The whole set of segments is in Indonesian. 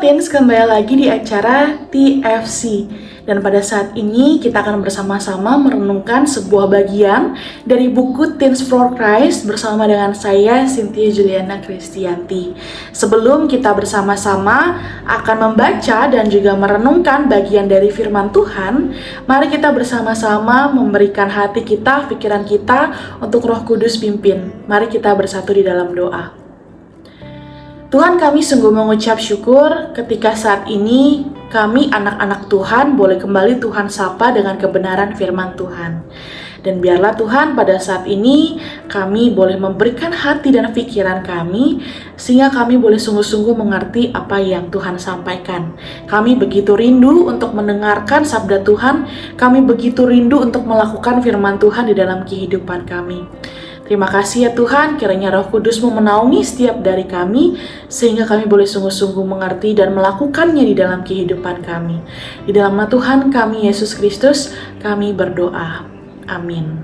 Teens, kembali lagi di acara TFC. Dan pada saat ini kita akan bersama-sama merenungkan sebuah bagian dari buku Teens for Christ bersama dengan saya, Cynthia Juliana Kristianti. Sebelum kita bersama-sama akan membaca dan juga merenungkan bagian dari firman Tuhan, mari kita bersama-sama memberikan hati kita, pikiran kita untuk Roh Kudus pimpin. Mari kita bersatu di dalam doa. Tuhan, kami sungguh mengucap syukur ketika saat ini kami anak-anak Tuhan boleh kembali Tuhan sapa dengan kebenaran firman Tuhan. Dan biarlah Tuhan pada saat ini kami boleh memberikan hati dan pikiran kami sehingga kami boleh sungguh-sungguh mengerti apa yang Tuhan sampaikan. Kami begitu rindu untuk mendengarkan sabda Tuhan, kami begitu rindu untuk melakukan firman Tuhan di dalam kehidupan kami. Terima kasih ya Tuhan, kiranya Roh Kudus-Mu menaungi setiap dari kami, sehingga kami boleh sungguh-sungguh mengerti dan melakukannya di dalam kehidupan kami. Di dalam nama Tuhan kami, Yesus Kristus, kami berdoa. Amin.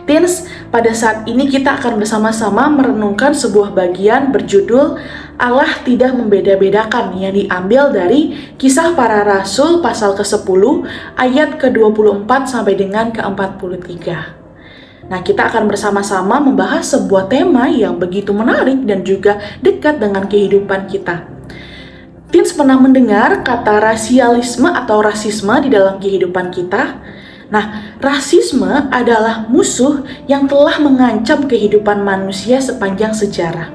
Teens, pada saat ini kita akan bersama-sama merenungkan sebuah bagian berjudul Allah tidak membeda-bedakan yang diambil dari Kisah Para Rasul pasal ke-10 ayat ke-24 sampai dengan ke-43. Nah, kita akan bersama-sama membahas sebuah tema yang begitu menarik dan juga dekat dengan kehidupan kita. Teens, pernah mendengar kata rasialisme atau rasisme di dalam kehidupan kita? Nah, rasisme adalah musuh yang telah mengancam kehidupan manusia sepanjang sejarah.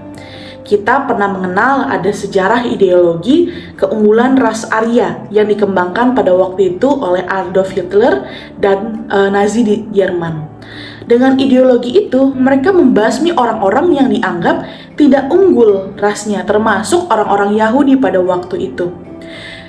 Kita pernah mengenal ada sejarah ideologi keunggulan ras Arya yang dikembangkan pada waktu itu oleh Adolf Hitler dan Nazi di Jerman. Dengan ideologi itu, mereka membasmi orang-orang yang dianggap tidak unggul rasnya, termasuk orang-orang Yahudi pada waktu itu.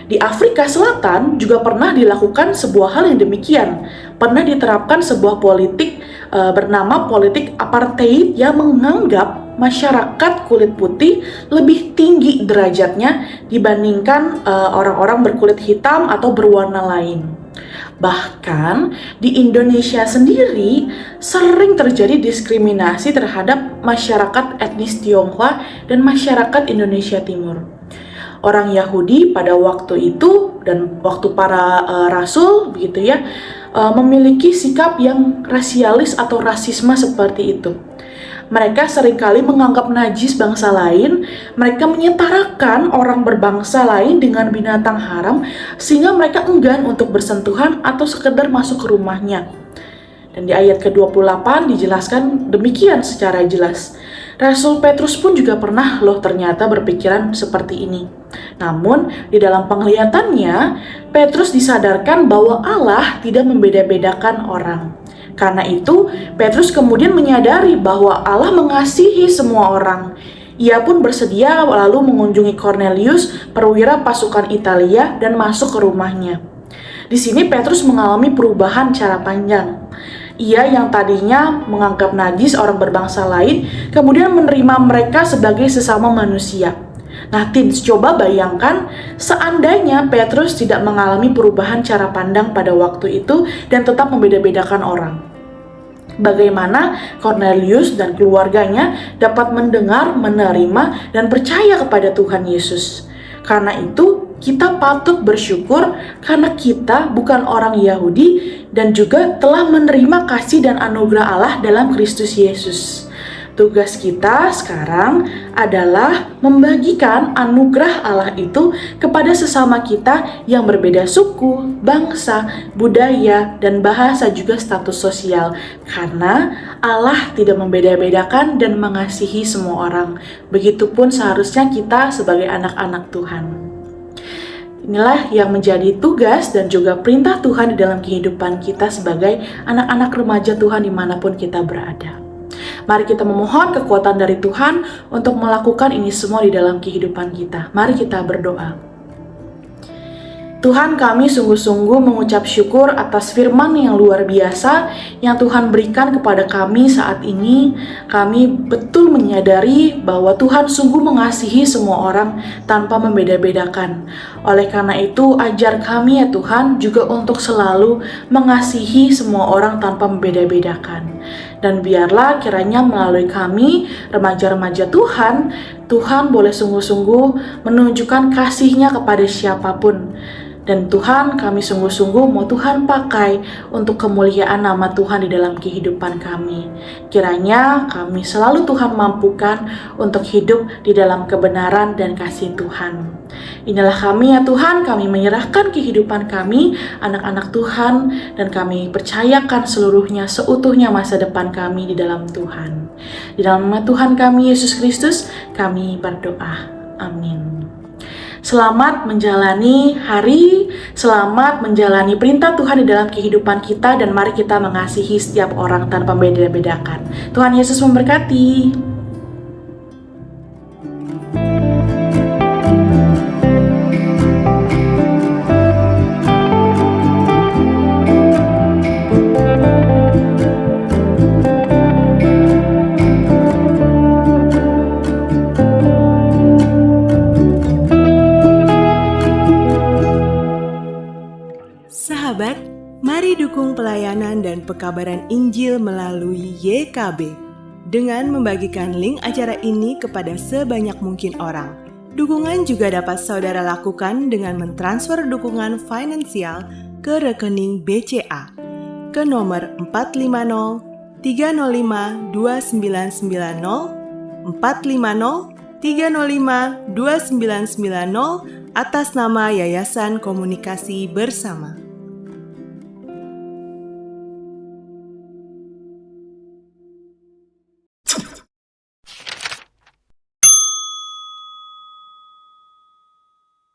Di Afrika Selatan juga pernah dilakukan sebuah hal yang demikian. Pernah diterapkan sebuah politik bernama politik apartheid yang menganggap masyarakat kulit putih lebih tinggi derajatnya dibandingkan orang-orang berkulit hitam atau berwarna lain. Bahkan di Indonesia sendiri sering terjadi diskriminasi terhadap masyarakat etnis Tionghoa dan masyarakat Indonesia Timur. Orang Yahudi pada waktu itu dan waktu para rasul begitu ya, memiliki sikap yang rasialis atau rasisme seperti itu. Mereka seringkali menganggap najis bangsa lain, mereka menyetarakan orang berbangsa lain dengan binatang haram sehingga mereka enggan untuk bersentuhan atau sekedar masuk ke rumahnya. Dan di ayat ke-28 dijelaskan demikian secara jelas. Rasul Petrus pun juga pernah ternyata berpikiran seperti ini. Namun di dalam penglihatannya, Petrus disadarkan bahwa Allah tidak membeda-bedakan orang. Karena itu, Petrus kemudian menyadari bahwa Allah mengasihi semua orang. Ia pun bersedia lalu mengunjungi Cornelius, perwira pasukan Italia, dan masuk ke rumahnya. Di sini Petrus mengalami perubahan cara pandang. Ia yang tadinya menganggap najis orang berbangsa lain, kemudian menerima mereka sebagai sesama manusia. Nah, teens, coba bayangkan seandainya Petrus tidak mengalami perubahan cara pandang pada waktu itu dan tetap membeda-bedakan orang. Bagaimana Cornelius dan keluarganya dapat mendengar, menerima, dan percaya kepada Tuhan Yesus. Karena itu, kita patut bersyukur karena kita bukan orang Yahudi dan juga telah menerima kasih dan anugerah Allah dalam Kristus Yesus. Tugas kita sekarang adalah membagikan anugerah Allah itu kepada sesama kita yang berbeda suku, bangsa, budaya, dan bahasa juga status sosial. Karena Allah tidak membeda-bedakan dan mengasihi semua orang. Begitupun seharusnya kita sebagai anak-anak Tuhan. Inilah yang menjadi tugas dan juga perintah Tuhan di dalam kehidupan kita sebagai anak-anak remaja Tuhan dimanapun kita berada. Mari kita memohon kekuatan dari Tuhan untuk melakukan ini semua di dalam kehidupan kita. Mari kita berdoa. Tuhan, kami sungguh-sungguh mengucap syukur atas firman yang luar biasa yang Tuhan berikan kepada kami saat ini. Kami betul menyadari bahwa Tuhan sungguh mengasihi semua orang tanpa membeda-bedakan. Oleh karena itu, ajar kami ya Tuhan juga untuk selalu mengasihi semua orang tanpa membeda-bedakan. Dan biarlah kiranya melalui kami, remaja-remaja Tuhan, Tuhan boleh sungguh-sungguh menunjukkan kasih-Nya kepada siapapun. Dan Tuhan, kami sungguh-sungguh mau Tuhan pakai untuk kemuliaan nama Tuhan di dalam kehidupan kami. Kiranya kami selalu Tuhan mampukan untuk hidup di dalam kebenaran dan kasih Tuhan. Inilah kami ya Tuhan, kami menyerahkan kehidupan kami, anak-anak Tuhan, dan kami percayakan seluruhnya, seutuhnya masa depan kami di dalam Tuhan. Di dalam nama Tuhan kami, Yesus Kristus, kami berdoa. Amin. Selamat menjalani hari, selamat menjalani perintah Tuhan di dalam kehidupan kita, dan mari kita mengasihi setiap orang tanpa beda-bedakan. Tuhan Yesus memberkati. Sahabat, mari dukung pelayanan dan pekabaran Injil melalui YKB dengan membagikan link acara ini kepada sebanyak mungkin orang. Dukungan juga dapat saudara lakukan dengan mentransfer dukungan finansial ke rekening BCA ke nomor 450 305 2990 450 305 2990 atas nama Yayasan Komunikasi Bersama.